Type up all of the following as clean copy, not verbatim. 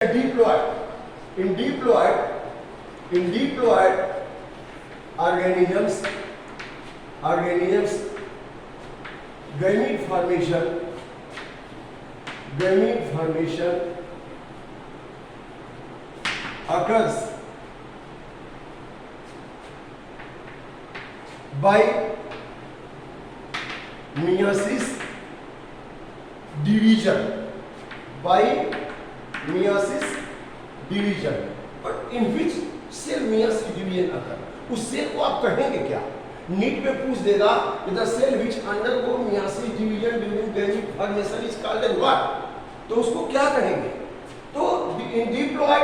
Diploid. In diploid organisms, gamete formation occurs by meiosis division. But in which cell meiosis division occur? उस cell को आप कहेंगे क्या? NEET में पूछ देगा the cell which undergo meiosis division during gamete formation is called as what? तो उसको क्या कहेंगे? तो in diploid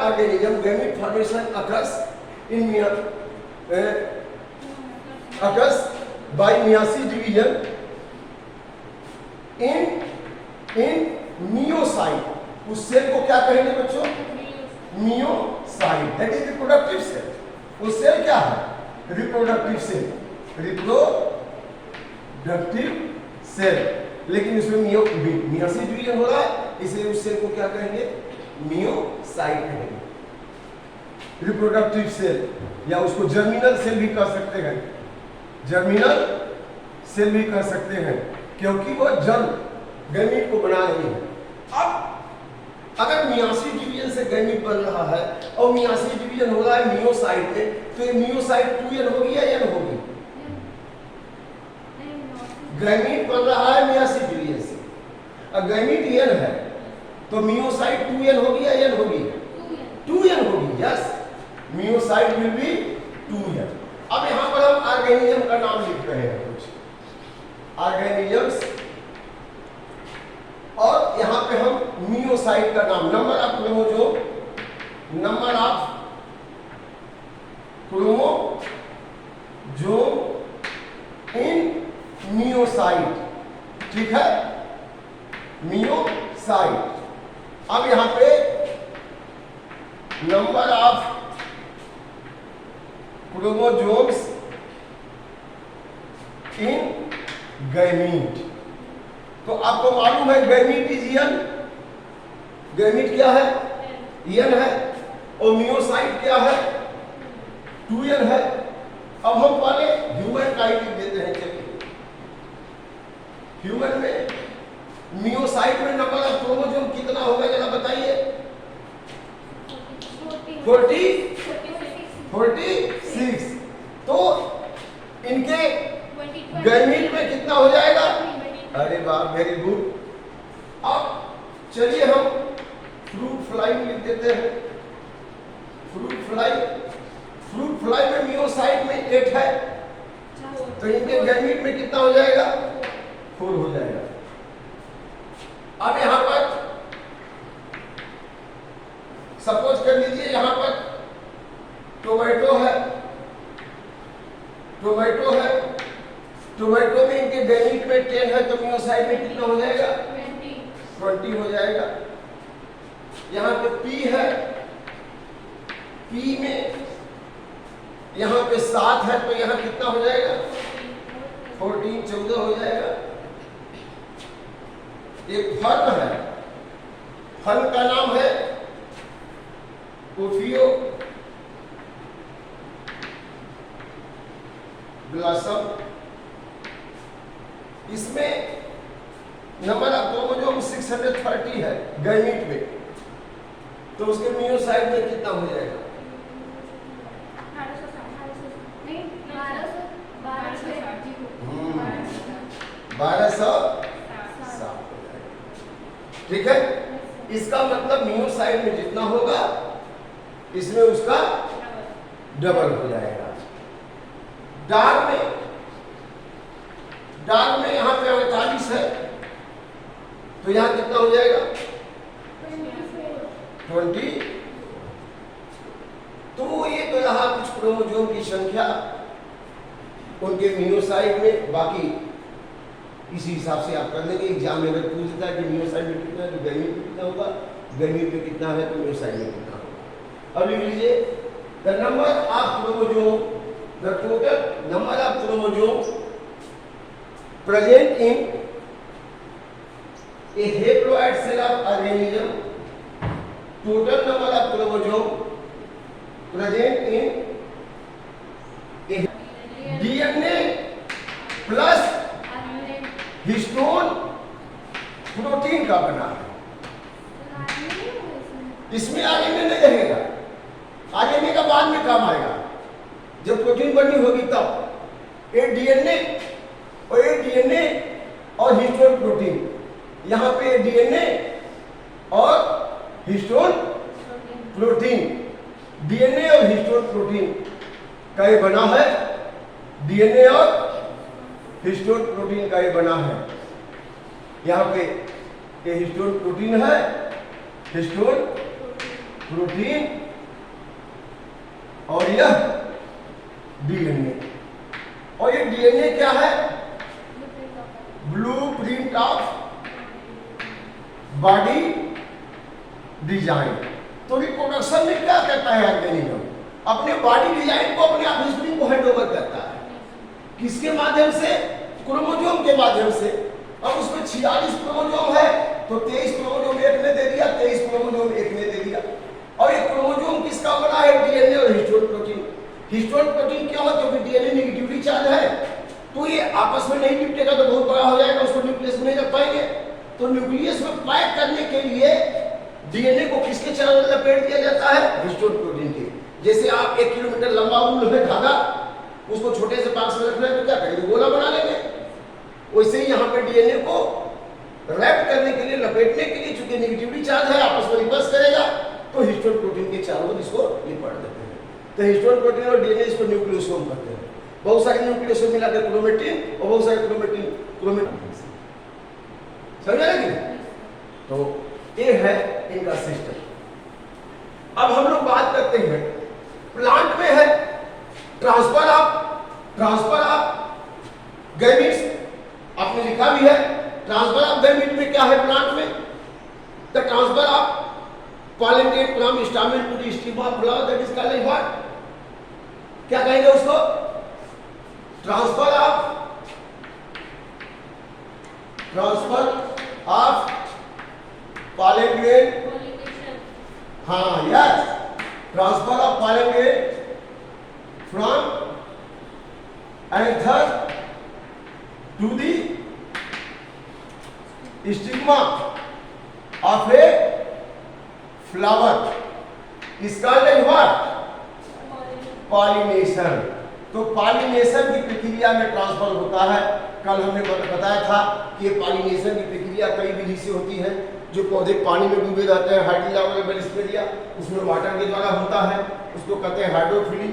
organism gamete formation occurs by meiosis division in meiocyte. उस सेल को क्या कहेंगे बच्चों? meiocyte. That is reproductive cell. वो सेल क्या है? Reproductive cell. लेकिन इसमें मियोसिस डिवीजन हो रहा है, इसलिए उस सेल को क्या कहेंगे? मियोसाइट कहेंगे. रिप्रोडक्टिव सेल या उसको जर्मिनल सेल भी कह सकते हैं, क्योंकि वो जर्म गैमीट को बना रही है. अब अगर मियोसिस डिवीजन से गैमीट बन रहा है और मियोसिस डिवीजन हो रहा है मियोसाइट में, तो ये मियोसाइट 2n होगी या n होगी? गैमीट बन रहा है मियोसिस डिवीजन से, और गैमीट n है तो मियोसाइट 2n होगी या n होगी? 2n होगी. Yes, meiocyte will be 2n. अब यहां पर हम ऑर्गेनिज्म का नाम लिख रहे हैं, कुछ ऑर्गेनिजम्स, और यहां पे हम मियोसाइट का नाम, number of chromosome in meiocyte. ठीक है, मियोसाइट. अब यहां पे number of chromosomes in gamete. तो आपको मालूम है गैमीट इज n. गैमीट क्या है? n है. और मियोसाइट क्या है? 2n है. अब हम पहले ह्यूमन का ही लिख देते हैं. चलिए, ह्यूमन में मियोसाइट में नंबर ऑफ क्रोमोसोम कितना होगा जरा बताइए? 46. तो इनके गैमीट में कितना हो जाएगा? अरे वाह, वेरी गुड. अब चलिए हम फ्रूट फ्लाई लिख देते हैं. फ्रूट फ्लाई में मियोसाइट में 8 है, तो इनके गैमीट में कितना हो जाएगा? 4 हो जाएगा. अब यहां पर सपोज कर लीजिए, यहां पर टोमेटो है. टोमेटो में इनके गैमीट में 10 है, तो मियोसाइट में कितना हो जाएगा? 20 हो जाएगा. यहाँ पे पी है, पी में यहाँ पे 7 है, तो यहाँ कितना हो जाएगा? 14 हो जाएगा. एक फल है, फल का नाम है ओफियो ब्लॉसम. इसमें नंबर ऑफ क्रोमोसोम 630 है गैमीट में, तो उसके मियोसाइट में कितना हो जाएगा? 1207 हो जाएगा. ठीक है, इसका मतलब मियोसाइट में जितना होगा इसमें उसका डबल हो जाएगा. डार्क में यहाँ पे 48 है, तो यहाँ कितना हो जाएगा? 20. तो ये तो यहाँ कुछ क्रोमोसोम की संख्या उनके मियोसाइट में. बाकी इसी हिसाब से आप कर लेंगे. एग्जाम में अगर पूछ देता है कि मियोसाइट में कितना है तो गैमीट में कितना होगा, गैमीट में कितना है तो मियोसाइट में कितना होगा. अब लिख लीजिए the number of chromosome, the total number of chromosome present in a haploid cell of organism, total number of chromosome present in DNA plus histone protein का बना है। इसमें आरएनए नहीं रहेगा, आरएनए का बाद में काम आएगा, जब प्रोटीन बननी होगी तब। ये डीएनए और हिस्टोन प्रोटीन, यहाँ पे डीएनए और हिस्टोन प्रोटीन, डीएनए और हिस्टोन प्रोटीन का ये बना है, डीएनए और हिस्टोन प्रोटीन का ये बना है। यहाँ पे ये हिस्टोन प्रोटीन है, हिस्टोन प्रोटीन, और यह डीएनए। और ये डीएनए क्या है? Blueprint of body design. तो रिप्रोडक्शन में क्या करता है ऑर्गेनिज्म? अपने बॉडी डिजाइन को अपने ऑफस्प्रिंग को हैंडओवर करता है। किसके माध्यम से? क्रोमोसोम के माध्यम से। अब उसमें 46 क्रोमोसोम है, तो 23 क्रोमोसोम एक ने दे दिया, 23 क्रोमोसोम एक ने दे दिया। और ये क्रोमोसोम किसका बना है? डीएनए और हिस्टोन प्रोटीन। हिस्टोन प्रोटीन क्यों है? क्योंकि डीएनए नेगेटिवली चार्ज है, तो ये आपस में नहीं लिपटेगा तो बहुत बड़ा हो जाएगा, उसको न्यूक्लियस में नहीं रख पाएंगे। तो न्यूक्लियस में पैक करने के लिए डीएनए को किसके चारों ओर लपेट दिया जाता है? हिस्टोन प्रोटीन के। जैसे आप 1 किलोमीटर लंबा ऊन है धागा, उसको छोटे से बॉक्स में रखना है तो क्या करेंगे? गोला बना लेंगे। वैसे ही यहाँ पे डीएनए को रैप करने के लिए, लपेटने के लिए, चूंकि नेगेटिवली चार्ज है, आपस में रिपल्स करेगा, तो हिस्टोन प्रोटीन के चारों ओर इसको लिपट देते हैं। तो हिस्टोन प्रोटीन और डीएनए इसको न्यूक्लियोसोम कहते हैं। बहुत सारे न्यूक्लियोसोम मिलाकर क्रोमेटिन, और बहुत सारे क्रोमेटिन। समझा ना? तो ये है इनका सिस्टम। अब हम लोग बात करते हैं प्लांट में है ट्रांसफर ऑफ गैमीट्स। आपने लिखा भी है ट्रांसफर ऑफ गैमीट में क्या है प्लांट में? The transfer of pollen grain from stamen to the stigma of flower, that is called what? क्या कहेंगे उसको? ट्रांसफर ऑफ पॉलन ग्रेन, हाँ yes, transfer of pollen grain from anther to the stigma of a flower, इसका what? Pollination. तो pollination की प्रक्रिया में transfer होता है। कल हमने बताया था कि पॉलिनेशन की प्रक्रिया कई विधि से होती है। जो पौधे पानी में डूबे रहते हैं, हाइड्रोलाइबेलिस्पेरिया, उसमें वाटर के द्वारा होता है, उसको कहते हैं हाइड्रोफिली।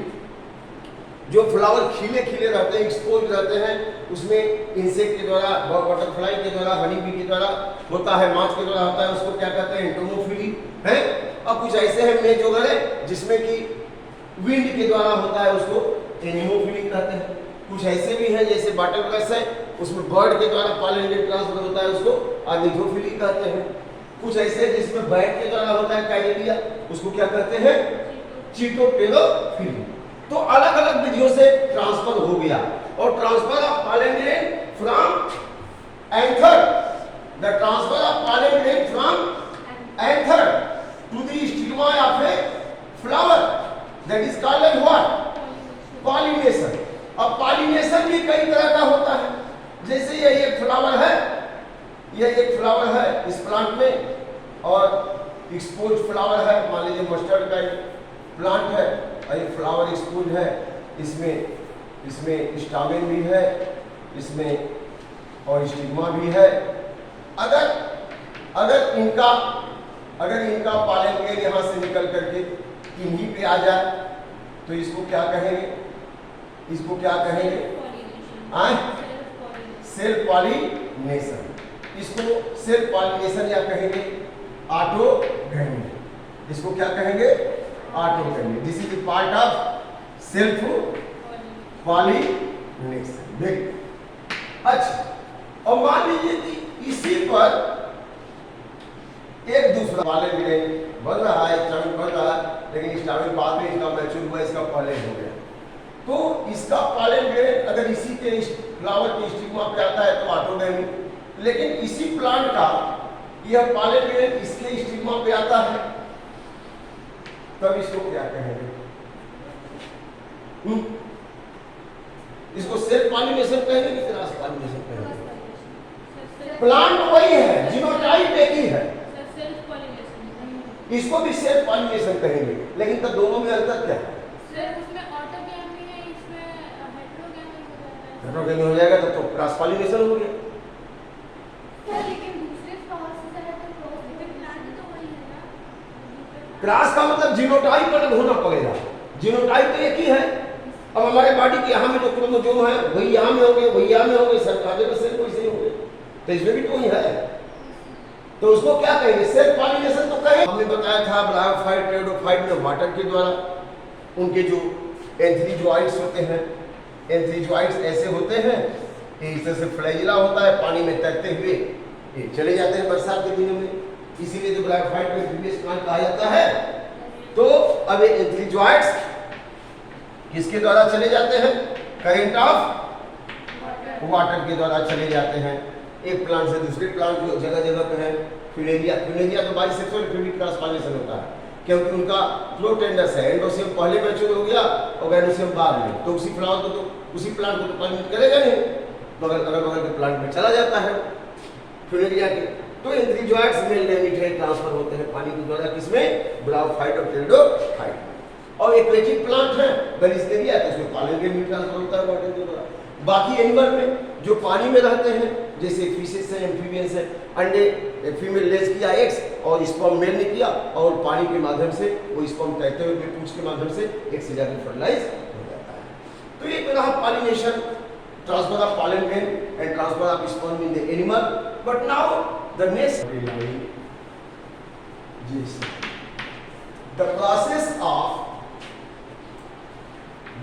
जो फ्लावर खिले खिले रहते हैं, एक्सपोज रहते हैं, उसमें इंसेक्ट के द्वारा, बटरफ्लाई के द्वारा, हनी बी के द्वारा होता है, माछ के द्वारा होता है, उसको क्या कहते हैं? एंटोमोफिली है। और कुछ ऐसे हैं मेज वगैरह जिसमें कि विंड के द्वारा होता है, उसको एनिमोफिली कहते हैं। कुछ ऐसे भी हैं जैसे बटरफ्लाई है, उसमें बर्ड के द्वारा पॉलन ट्रांसफर होता है, उसको ऑर्निथोफिली कहते हैं। कुछ ऐसे जिसमें बैट के द्वारा होता है, काइलेरिया, उसको क्या कहते हैं? चिटोप्टेरोफिली। तो अलग अलग विधियों से ट्रांसफर हो गया। और transfer of pollen grain from anther, the transfer of pollen grain from anther to the stigma of a flower, that is called what? Pollination. अब पॉलिनेशन भी कई तरह का होता है। जैसे ये एक फ्लावर है, ये एक फ्लावर है इस प्लांट में, और एक्सपोज फ्लावर है, मान लीजिए मस्टर्ड का प्लांट है, और ये फ्लावर एक्सपोज है, इसमें स्टामेन भी है, इसमें और स्टिग्मा भी है। अगर इनका पॉलन ग्रेन यहाँ से निकल करके इन्हीं पे आ जाए तो इसको क्या कहेंगे? Self pollination. इसको सेल्फ पॉलिनेशन या कहेंगे ऑटोगैमी। इसको क्या कहेंगे? Autogamy. This is the part of self pollination. देख, अच्छा, और मान लीजिए कि इसी पर एक दूसरा पॉलन ग्रेन बन रहा है, स्टामेन बन रहा है, लेकिन स्टामेन बाद में इसका मैच्योर हुआ, इसका पॉलन हो गया। तो इसका पॉलन ग्रेन अगर इसी के फ्लावर के स्टिग्मा पे आता है तो ऑटोगैमी। लेकिन इसी प्लांट का यह पॉलन ग्रेन इसके स्टिग्मा पे आता है, तब इसको क्या कहेंगे? इसको सेल्फ पॉलिनेशन कहेंगे कि क्रॉस पॉलिनेशन कहेंगे? प्लांट वही है, जीनोटाइप एक ही है, इसको भी सेल्फ पॉलिनेशन कहेंगे, लेकिन तब दोनों में अंतर क्या है? हेटेरोगेमी हो जाएगा तो क्रॉस पॉलिनेशन हो गया। क्रॉस का मतलब जीनोटाइप अलग होना पड़ेगा, जीनोटाइप तो एक ही है। अब हमारे बॉडी के यहाँ में जो क्रोमोसोम है वही यहाँ में हो गए, वही यहाँ में हो गए, सर आगे का सेल वैसे ही हो गए, तो इसमें भी तो ही है, तो उसको क्या कहेंगे? सेल्फ पॉलिनेशन तो कहेंगे। हमने बताया था ब्रायोफाइट टेरिडोफाइट में वाटर के द्वारा उनके जो एंथ्रीजोइड्स होते हैं, एंथ्रीजोइड्स ऐसे होते हैं कि इस तरह से फ्लैजिला होता है, पानी में तैरते हुए ये चले जाते हैं बरसात के दिनों में, इसीलिए जो ब्रायोफाइट में एम्फीबियस प्लांट कहा जाता है। तो अब ये एंथ्रीजोइड्स किसके द्वारा चले जाते हैं? करंट ऑफ वाटर के द्वारा चले जाते हैं एक प्लांट से दूसरे प्लांट जो जगह जगह पे है। फ्यूलेरिया तो बाइसेक्सुअल फ्लूइड क्रॉस पॉलिनेशन होता है, क्योंकि उनका फ्लो टेंडस है, एंडोसियम पहले मैच्योर हो गया और गाइनोसियम बाद में, तो उसी फ्लावर को तो उसी प्लांट को तो पॉलिनेट करेगा नहीं, बगल अगल बगल के प्लांट में चला जाता है फ्यूलेरिया के। तो एंथ्रीजोइड्स मेल गैमीट ट्रांसफर होते हैं पानी के द्वारा, किसमें? ब्रायोफाइट और टेरिडोफाइट। और एक्वेटिक प्लांट है बेलिस्टेरिया, तो उसमें पॉलन गैमीट ट्रांसफर होता है वाटर के द्वारा। बाकी एनिमल में जो पानी में रहते हैं जैसे फिशेस है, एम्फीबियंस है, अंडे फीमेल लेज किया एग्स और स्पर्म मेल ने किया और पानी के माध्यम से वो स्पर्म तैरते हुए पूंछ के माध्यम से एक से जाकर फर्टिलाइज हो जाता है। तो ये तरह pollination, transfer of pollen grain and transfer of sperm in the animal. But now the next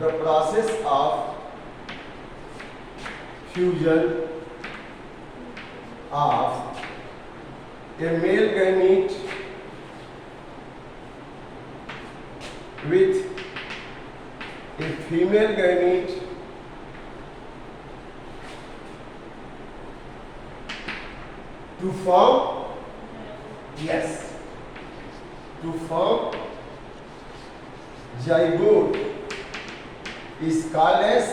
the process of fusion of a male gamete with a female gamete to form, yes, to form zygote is called as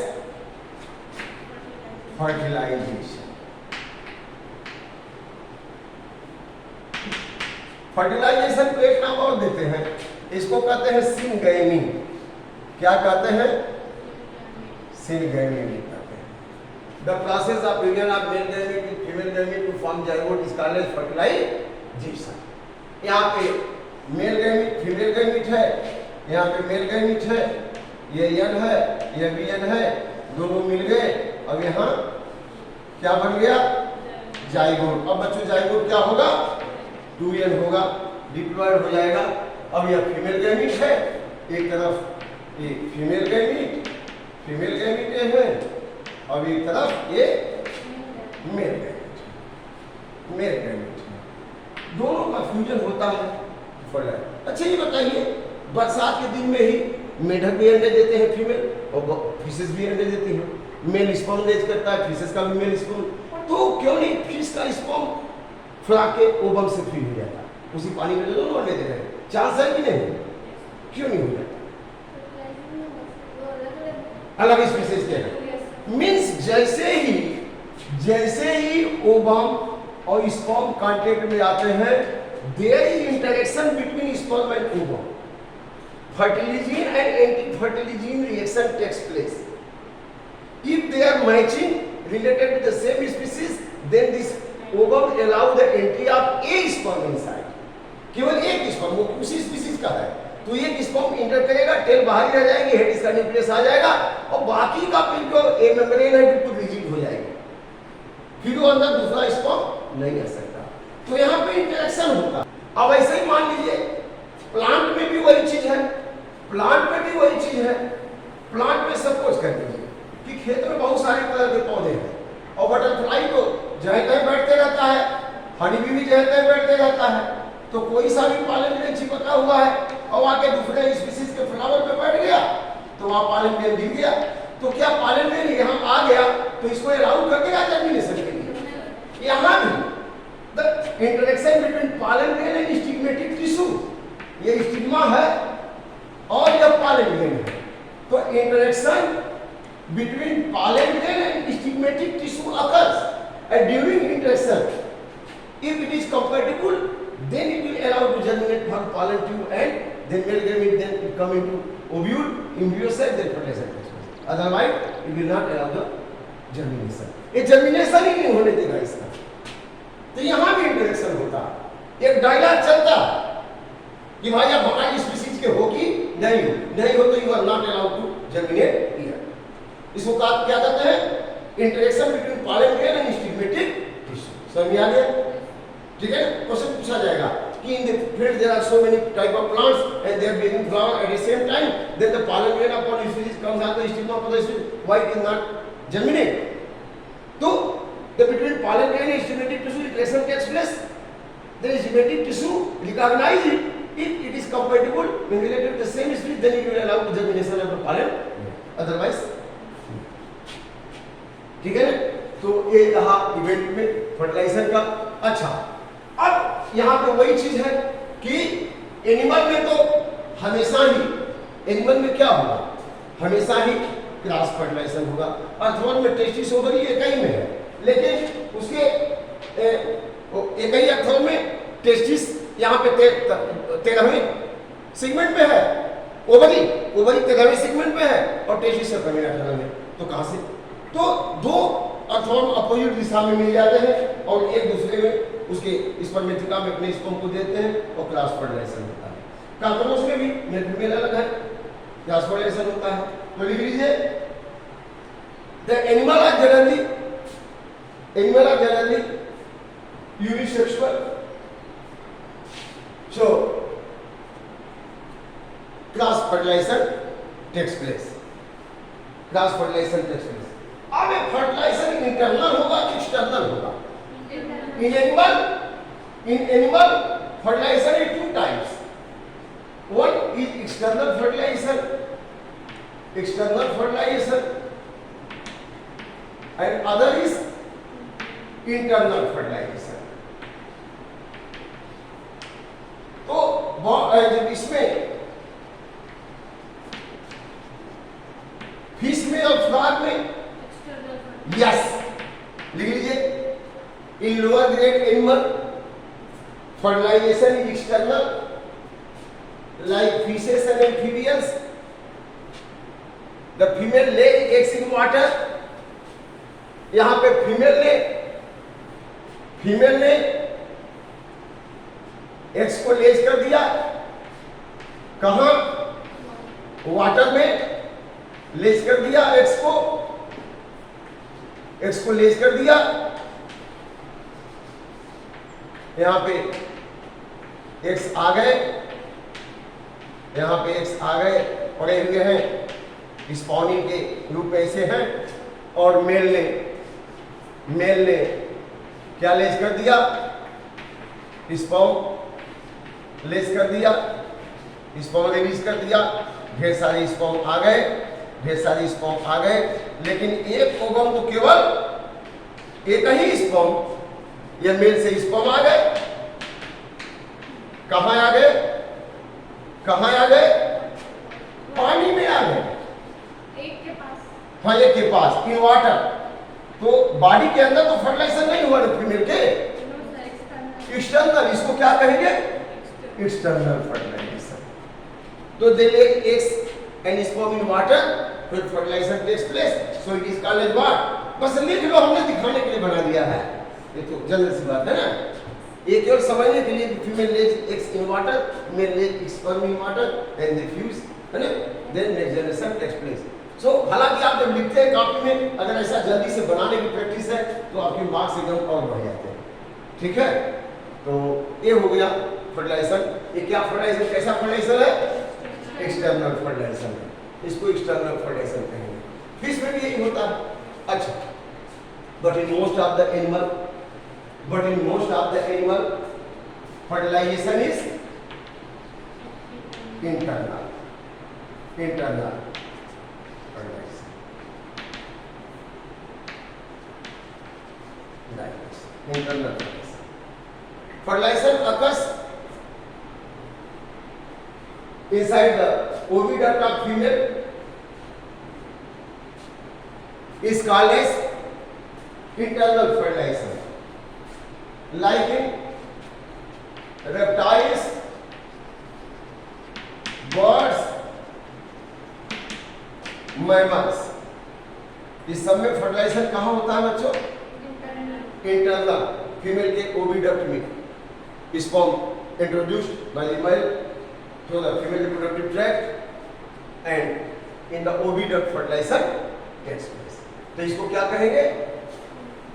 fertilization. Fertilization को एक नाम और देते हैं, इसको कहते हैं syngamy. क्या कहते हैं? सिनगैमी कहते हैं। The process of union of male gamete with female gamete to form zygote is called as fertilization. यहाँ पे मेल गैमीट फीमेल गैमीट है, यहाँ पे मेल गैमीट है, ये यन है, ये भी यन है, दोनों मिल गए, अब यहाँ क्या बन गया? जाइगोट। अब बच्चों जाइगोट क्या होगा? 2n होगा, डिप्लॉयड हो जाएगा। अब यह फीमेल गैमीट है, एक तरफ ये फीमेल गैमीट है, अब एक तरफ ये मेल गैमीट, दोनों का फ्यूजन होता है फर्टिलाइज। अच्छा ये बताइए, बरसात के दिन में ही मेढक भी अंडे देते हैं फीमेल और फिशेस भी अंडे देती हैं। मेल स्पर्म रेज करता है, फिशेस का भी मेल स्पर्म, तो क्यों नहीं फिश का स्पर्म फ्रा के ओवम से फ्री हो जाता? उसी पानी में दोनों अंडे दे रहे हैं, चांस है कि नहीं? क्यों नहीं हो जाता? अलग स्पीसीज के हैं। मीन्स जैसे ही ओवम और स्पर्म कांटेक्ट में आते हैं, there is interaction between sperm and ovum, fertilizing and anti-fertilizing reaction takes place. If they are matching related to the same species, then this ovum allow the entry of a sperm inside. केवल एक sperm, वो उसी species का है, तो एक sperm inter करेगा, tell बाहर रह जाएगी, हेड इसका न्यूक्लियस आ जाएगा और बाकी का फिर जो ए मेम्ब्रेन है बिल्कुल रिजिड हो जाएगी, फिर वो अंदर दूसरा स्पर्म नहीं आ सकता। तो यहाँ पे इंटरेक्शन होता। अब ऐसे ही मान लीजिए प्लांट में भी वही चीज है, प्लांट में सपोज कर लीजिए कि खेत में बहुत सारे तरह के पौधे हैं और बटरफ्लाई तो जहाँ तक बैठते रहता है, हनी भी जहाँ तक बैठते रहता है, तो कोई सा भी पॉलन ग्रेन चिपका हुआ है और आके दूसरे स्पीसीज के फ्लावर पे बैठ गया तो वहाँ पॉलन ग्रेन गिर गया, तो क्या पॉलन ग्रेन यहाँ आ गया तो इसको अलाउ कर देगा जर्मिनेशन के लिए? यहाँ भी the interaction between pollen grain and stigmatic tissue, ये स्टिग्मा है और यह पॉलन ग्रेन है, तो interaction between pollen grain and stigmatic tissue occurs, and during interaction, if it is compatible, then it will allow to germinate from pollen tube, and then male gamete then will come into ovule, embryocide, then fertilization takes place. Otherwise, it will not allow the germination. ये germination ही नहीं होने देगा इसका, तो यहाँ भी interaction होता, एक डायलॉग चलता कि भाई आप हमारी स्पीसीज के हो कि नहीं हो तो you are not allowed to germinate here. इसको क्या कहते हैं? Interaction between pollen grain and stigmatic tissue. समझ में आ गया? ठीक है, क्वेश्चन पूछा जाएगा कि in the field there are so many type of plants and they are bearing flower at the same time, then the pollen grain of one species comes out the stigma of the species, why it is not germinate? तो the between pollen grain and stigmatic tissue interaction takes place, the stigmatic tissue recognize it, if it is compatible when related to the same species, then it will allow the germination of the pollen, otherwise ठीक है ना? तो ये रहा event में fertiliser का। अच्छा, अब यहाँ पे वही चीज है कि एनिमल में तो हमेशा ही, एनिमल में क्या होगा? हमेशा ही क्रॉस फर्टिलाइजेशन होगा। अर्थवन में टेस्टिस ओवरी एक ही में है, लेकिन उसके एक ही अर्थवन में टेस्टिस यहाँ पे 13वें सेगमेंट में है, ओवरी 13वें सेगमेंट में है और टेस्टिस 18वें में। तो कहाँ से? तो दो अर्थवन अपोजिट दिशा में मिल जाते हैं और एक दूसरे में उसके स्पर्मेटिका में अपने स्पर्म को देते हैं और क्रॉस फर्टिलाइजेशन होता है। कार्बोनस में भी मेल फीमेल अलग है, क्रॉस फर्टिलाइजेशन होता है। तो लिख लीजिए, the animal are generally unisexual, so cross fertilization takes place, अब ये फर्टिलाइजेशन इंटरनल होगा कि एक्सटर्नल होगा? in animal fertilization is two types, one is external fertilization and other is internal fertilization। तो जब इसमें फिश में और फ्रॉग में, यस लिख लीजिए, in lower grade animal fertilization is external like fishes and amphibians, the female lay eggs in water. यहां पे फीमेल ने एक्स को लेज कर दिया, कहां? वाटर में लेज कर दिया, एक्स को लेज कर दिया। यहां पे एक्स आ गए, यहां पे एक्स आ गए, पड़े हुए हैं, स्पॉनिंग के रूप में ऐसे हैं, और मेल ने क्या लेज कर दिया? स्पर्म लेस कर दिया, स्पर्म रिलीज कर दिया, ढेर सारे स्पर्म आ गए, लेकिन एक ओवम को केवल एक ही स्पर्म, यह मेल से स्पर्म आ गए, कहां आ गए? पानी में आ गए, एक के पास, हाँ एक के पास, इन वाटर। तो बॉडी के अंदर तो फर्टिलाइजेशन नहीं हुआ फीमेल के, एक्सटर्नल, इसको क्या कहेंगे? External fertilization. तो they lay eggs and sperm in water, फिर fertilization takes place, so it is called as what? बस लिख लो, हमने दिखाने के लिए बना दिया है, ये तो जनरल सी बात है ना। ये केवल समझने के लिए, female lays eggs in water, male lays sperm in water and they fuse, है ना, then next generation takes place. So हालांकि आप जब लिखते हैं कॉपी में, अगर ऐसा जल्दी से बनाने की प्रैक्टिस है तो आपके मार्क्स एकदम और बढ़ जाते हैं। ठीक है, तो ये हो गया फर्टिलाइजेशन। ये क्या फर्टिलाइजेशन, कैसा फर्टिलाइजेशन है? एक्सटर्नल फर्टिलाइजेशन है, इसको एक्सटर्नल फर्टिलाइजेशन कहेंगे। फिश में भी यही होता है। अच्छा, but in most of the animal fertilization is internal fertilization, internal fertilization. fertilization occurs inside the oviduct of female is called as internal fertilization. Like in reptiles, birds, mammals, इस सब में फर्टिलाइजेशन कहाँ होता है बच्चों? इंटरनल, फीमेल के oviduct में sperm introduced by the male through the female reproductive tract and in the oviduct fertilization takes place. तो इसको क्या कहेंगे?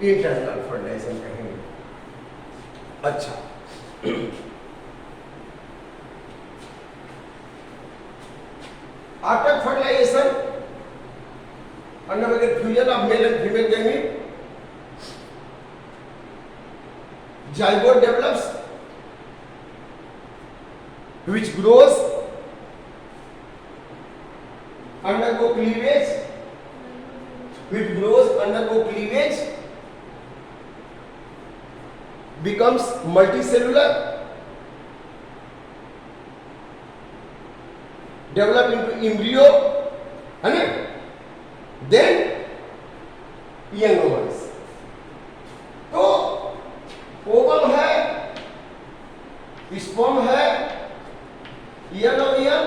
इंटरनल फर्टिलाइजेशन कहेंगे। अच्छा, after fertilization under the fusion of male and female gamete, zygote develops, which grows, undergo cleavage, becomes multicellular, develop into embryo, है ना? Then young ones. तो ovum है, स्पर्म है, यंग और यंग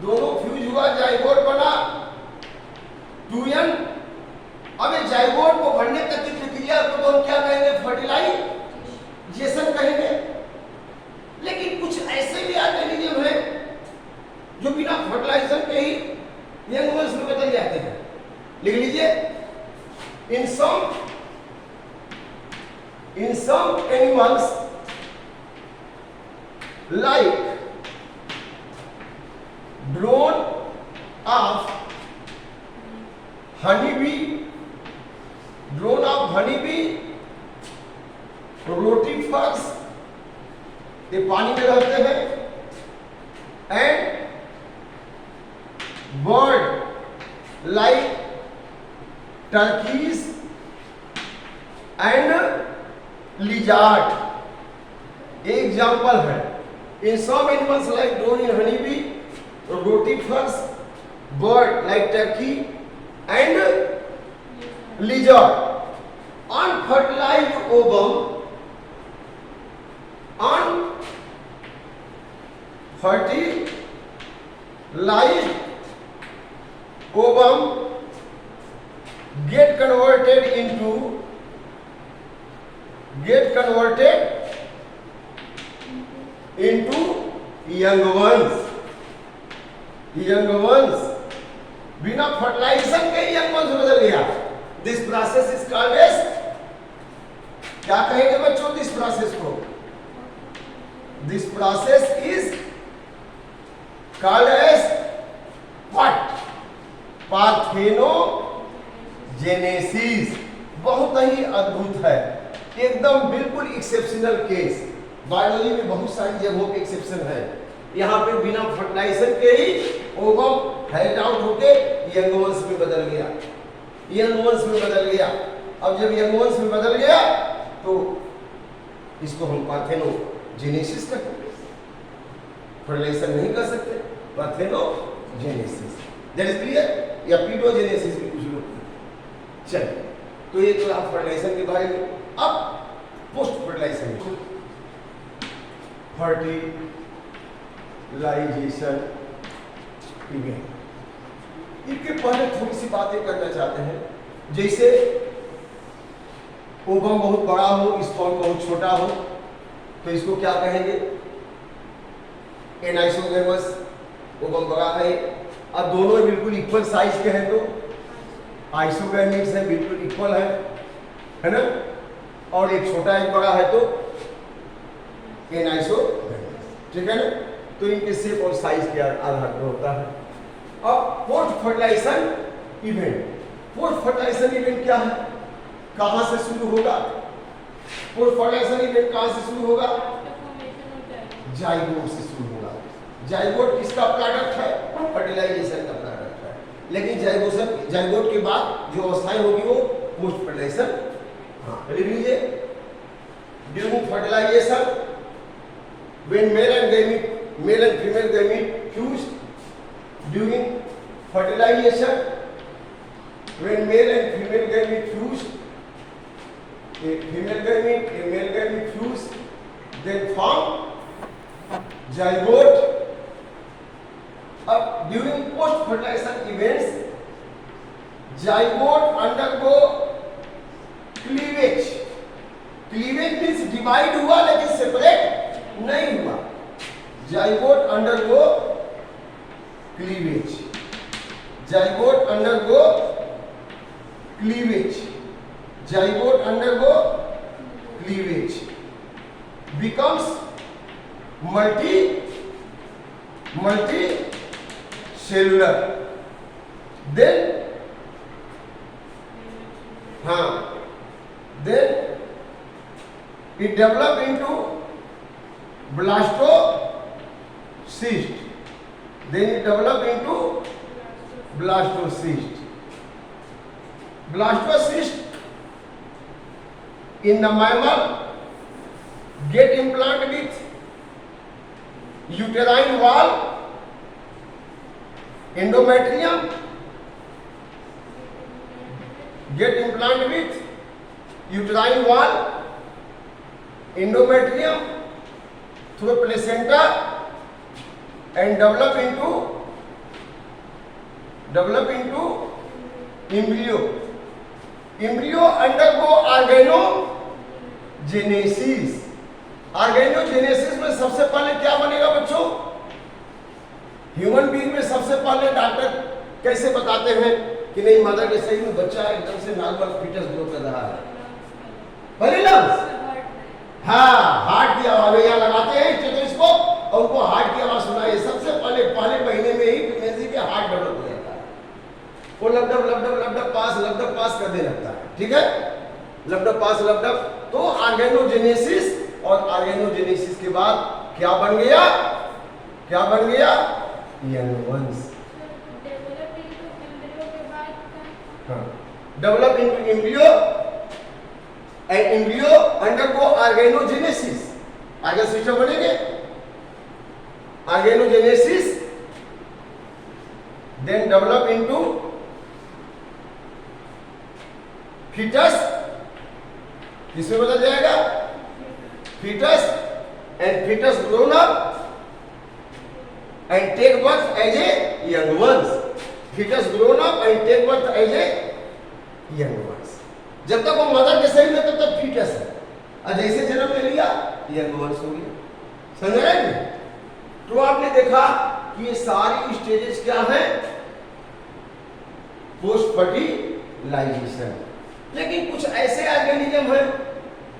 दोनों फ्यूज हुआ, जाइगोट बना, टू यंग। अब ये जाइगोट को बनने तक की प्रक्रिया को तो हम क्या कहेंगे? फर्टिलाइजेशन कहेंगे। लेकिन कुछ ऐसे भी ऑर्गेनिज्म हैं जो बिना फर्टिलाइजेशन के ही यंग वंश में बदल जाते हैं। लिख लीजिए, in some animals like drone of honeybee, rotifers, ये पानी में रहते हैं, and bird like turkeys and lizard example है। In some animals like drone in honey bee, rotifers, bird like turkey and lizard, unfertilized ovum get converted into young ones, बिना फर्टिलाइजेशन के young ones बदल गया। This process is called as, क्या कहेंगे बच्चों this process को? This process is called as what? Parthenogenesis. बहुत ही अद्भुत है, एकदम बिल्कुल एक्सेप्शनल केस। बायोलॉजी में बहुत सारी जगहों पे एक्सेप्शन है। यहाँ पे बिना फर्टिलाइजेशन के ही ओवम हेड आउट होके यंग वंश में बदल गया। अब जब यंग वंश में बदल गया तो इसको हम पार्थेनोजेनेसिस कहेंगे। फर्टिलाइजेशन नहीं कर सकते, पार्थेनोजेनेसिस। That is clear? या पीडोजेनेसिस भी कुछ लोग। चलिए, तो ये तो आप फर्टिलाइजेशन के बारे में। अब पोस्ट फर्टिलाइजेशन, फर्टिलाइजेशन इवेंट, इसके पहले थोड़ी सी बातें करना चाहते हैं। जैसे ओवम बहुत बड़ा हो, स्पर्म बहुत छोटा हो, तो इसको क्या कहेंगे? एनाइसोगेमस। ओवम बड़ा है, अब दोनों बिल्कुल इक्वल साइज के हैं तो आइसोगेमिक्स है, बिल्कुल इक्वल है ना? और एक छोटा एक बड़ा है तो एनाइसोगेमिक्स, ठीक है ना? तो इनके शेप और साइज के आधार पर होता है। अब पोस्ट फर्टिलाइजेशन इवेंट, क्या है? कहां से शुरू होगा? पोस्ट फर्टिलाइजेशन इवेंट कहां से शुरू होगा? जाइगोट से शुरू होगा। जाइगोट किसका प्रोडक्ट है? फर्टिलाइजेशन का प्रोडक्ट है। लेकिन जाइगोट के बाद जो अवस्थाएं होगी वो पोस्ट फर्टिलाइजेशन। हाँ, लिख लीजिए, during fertilization, when male and female gamete fuse, during fertilization, when male and female gamete fuse, a female gamete, a male gamete fuse, then form zygote. During post-fertilization events, zygote undergo cleavage. Cleavage means divide हुआ लेकिन separate नहीं हुआ. Zygote undergo cleavage. Zygote undergo cleavage. Zygote undergo cleavage. Becomes multicellular. Then it develop into blastocyst. Then it develop into blastocyst. Blastocyst in the mammal get implanted with uterine wall, endometrium, get implanted with uterine wall, endometrium through placenta and develop into embryo. Embryo undergo organogenesis. Organogenesis में सबसे पहले क्या बनेगा बच्चों? Human being में सबसे पहले doctor कैसे बताते हैं कि नहीं मदर के शरीर में बच्चा एकदम से नॉर्मल फीटस ग्रो कर रहा है? पहले लंग्स, हाँ, हार्ट की आवाज यहाँ लगाते हैं स्टेथोस्कोप और उनको हार्ट की आवाज सुनाई. सबसे पहले महीने में ही प्रेगनेंसी के हार्ट डेवलप हो जाता है. वो लबडब पास करने लगता है. ठीक है, लबडब पास. तो ऑर्गेनोजेनेसिस, और ऑर्गेनोजेनेसिस के बाद क्या बन गया? Young ones. Develop into embryo and embryo undergo organogenesis. आगे सिस्टम बनेंगे organogenesis, then develop into foetus. किसमें बदल जाएगा? fetus, and fetus grown up and take birth as a young ones. Fetus grown up and take birth as a young ones. जब तक वो mother के शरीर में तब तक fetus है, और जैसे जन्म ले लिया young ones हो गया. समझ रहे हैं? तो आपने देखा कि ये सारी स्टेजेस क्या हैं? Post fertilization. लेकिन कुछ ऐसे ऑर्गेनिज्म हैं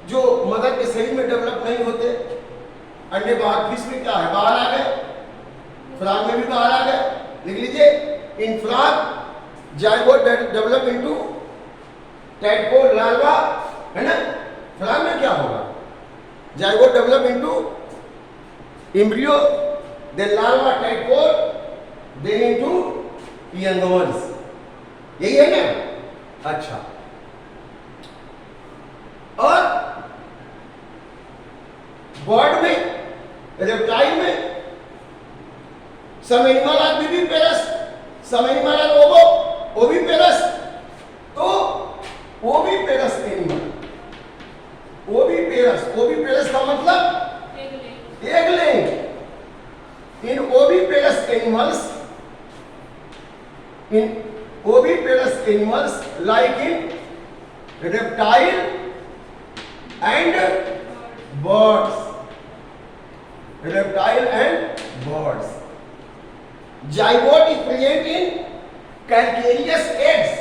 जो मदर के शरीर में डेवलप नहीं होते. अंडे बाहर, फिश में क्या है? बाहर आ गए, फ्रॉग में भी बाहर आ गए. लिख लीजिए, in frog zygote develop into tadpole larva, है ना? फ्रॉग में क्या होगा? Zygote develop into embryo, then larva, tadpole, then into young ones. यही है ना? अच्छा, और बर्ड में, रेप्टाइल में, some animal are viviparous, some animal are oviparous. तो ओविपेरस एनिमल, ओविपेरस का मतलब egg laying. In oviparous animals like in reptile and birds. Reptile and birds. Zygote is present in calcareous eggs.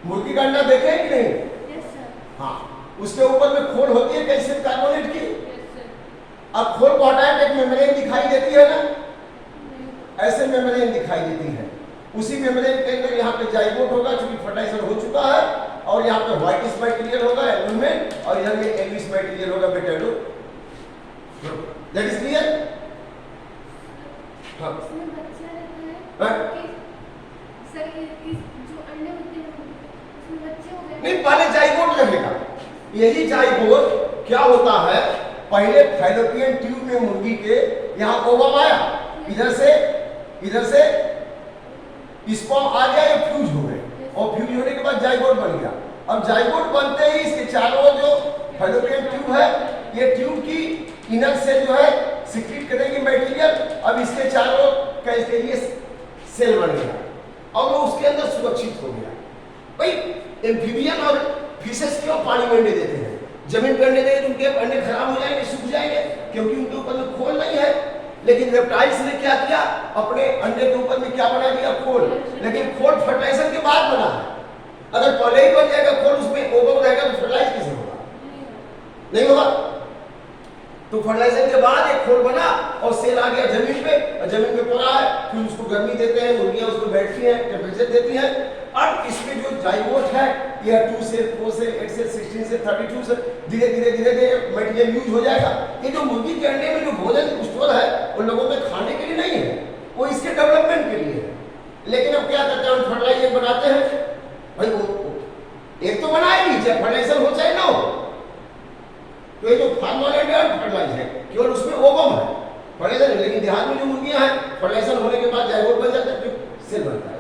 मुर्गी का अंडा देखे कि नहीं? Yes sir. हाँ, उसके ऊपर में खोल होती है कैल्शियम कार्बोनेट की. Yes sir. अब खोल को हटाए तो एक मेम्ब्रेन दिखाई देती है ना? ऐसे मेम्ब्रेन दिखाई देती है. उसी मेम्ब्रेन के अंदर यहाँ पे जाइगोट होगा, चूंकि फर्टिलाइजेशन हो चुका है, और यहाँ पे व्हाइटिश मटेरियल होगा एल्बुमिन, और इधर में येलोइश मटेरियल होगा बेटेडो. That is clear? हां, इसमें बच्चा रहता है कि सर ये जो अंडे होते हैं उसमें बच्चे हो गए. नहीं, पहले जाइगोट लगेगा. यही जाइगोट क्या होता है, पहले फैलोपियन ट्यूब में मुर्गी के यहाँ ओवम आया, इधर से स्पर्म आ गया, ये फ्यूज हो गए और फ्यूज होने के बाद जाइगोट बन गया। अब जाइगोट बनते ही इसके चारों जो फैलोपियन ट्यूब है, ये ट्यूब की इनर सेल जो है सिक्रीट करेंगे मटेरियल। अब इसके चारों का इसके लिए सेल बन गया और वो उसके अंदर सुरक्षित हो गया। भाई एम्फीबियन और फिशेस क्यों पानी में अंडे देते हैं? जमीन पर अंडे देंगे तो उनके अंडे खराब हो जाएंगे, सूख जाएंगे, क्योंकि उनके ऊपर में खोल नहीं है। लेकिन रेप्टाइल्स ने क्या किया, अपने अंडे के ऊपर में क्या बना दिया, खोल। लेकिन खोल फर्टिलाइजेशन के बाद बना है। अगर पहले ही बन जाएगा खोल, उसमें ओवम रहेगा तो फर्टिलाइज कैसे होगा? नहीं होगा। तो फर्टिलाइजेशन के बाद एक खोल बना और सेल आ गया जमीन पे, और जमीन पे पड़ा है, फिर उसको गर्मी देते हैं, मुर्गियां उसको बैठती हैं, टेम्परेचर देती हैं। अब इसमें जो जाइगोट है, ये 2 से 4 से 8 से 16 से 32 से धीरे धीरे मटेरियल यूज हो जाएगा। ये जो मुर्गी के अंडे में जो भोजन स्टोर है, उन लोगों में खाने के लिए नहीं है, वो इसके डेवलपमेंट के लिए है। लेकिन अब क्या करते हैं, हम फर्टिलाइजर बनाते हैं। भाई वो एक तो बनाएगी, चाहे फर्टिलाइजर हो चाहे ना हो। तो ये जो फार्म वाले फर्टिलाइज है, केवल उसमें ओवम है, फर्टिलाइजर। लेकिन देहात में जो मुर्गियां हैं, फर्टिलाइजर होने के बाद जाइगोट बन जाता है, फिर सेल बनता है,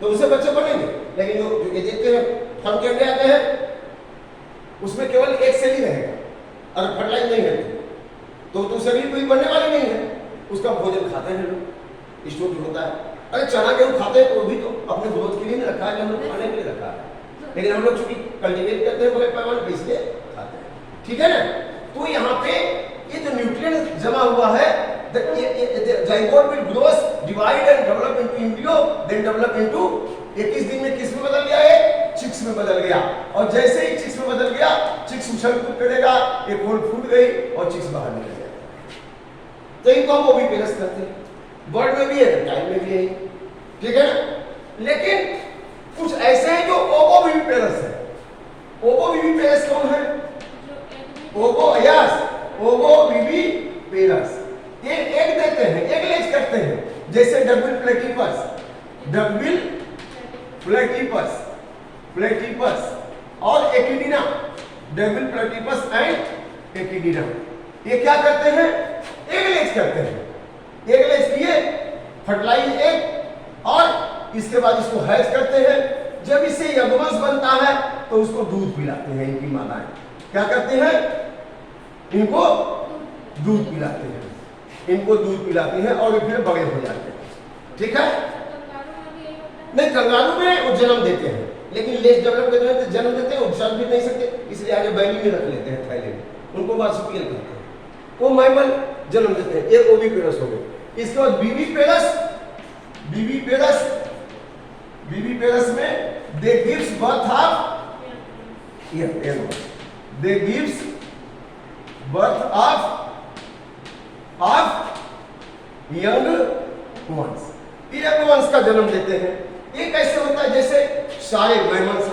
तो उसे बच्चे बनेंगे। लेकिन जो ये देखते हैं फर्म के अंडे आते हैं, उसमें केवल एक सेल ही रहेगा, अगर फर्टिलाइज नहीं है तो शरीर कोई बनने वाले नहीं है। उसका भोजन खाते हैं लोग, स्टोर होता है। अरे चना गेहूं खाते हैं तो भी तो अपने ग्रोथ के लिए नहीं रखा है, हम लोग खाने के लिए रखा है। लेकिन हम लोग चूंकि कल्टीवेट करते हैं बड़े पैमाने पर, इसलिए खाते हैं, ठीक है ना। तो यहाँ पे ये जो न्यूट्रिएंट जमा हुआ है, zygote will grow, divide and develop into embryo, then develop into 21 दिन में किस में बदल गया है, चिक्स में बदल गया। और जैसे ही चिक्स में बदल गया, चिक्स उछल कूद करेगा, एक होल फूट गई और चिक्स बाहर निकल गया। तो इनको हम ओविपेरस कहते हैं। बर्ड में भी है, टाइम में भी है, ठीक है ना। लेकिन कुछ ऐसे हैं जो ओवोविविपेरस है। ओवोविविपेरस कौन है? ओवोविविपेरस ये एग देते हैं, एग लेज करते हैं, जैसे डकविल प्लेटिपस और एकिडीना, डकविल प्लेटिपस एंड एकिडीना। ये क्या करते हैं? एग लेज करते हैं। एग लेज किए, फर्टिलाइज एग, और इसके बाद इसको हैच करते हैं। जब इससे यंगमस बनता है तो उसको दूध पिलाते हैं। इनकी माताएं क्या करते हैं? इनको दूध पिलाते हैं, इनको दूध पिलाते हैं और फिर बड़े हो जाते हैं, ठीक है। नहीं, कंगारू में वो जन्म देते हैं, लेकिन लेस डेवलप करते हैं तो जन्म देते हैं, उछल भी नहीं सकते, इसलिए आगे बैली में रख लेते हैं, थैले में, उनको मार्सुपियल कहते हैं। वो मैमल जन्म देते हैं। एक ओविपेरस हो गए। इसके बाद बीवीपेरस में they gives birth of young ones. Young ones का जन्म देते हैं। ये कैसे होता है? जैसे सारे मैमल्स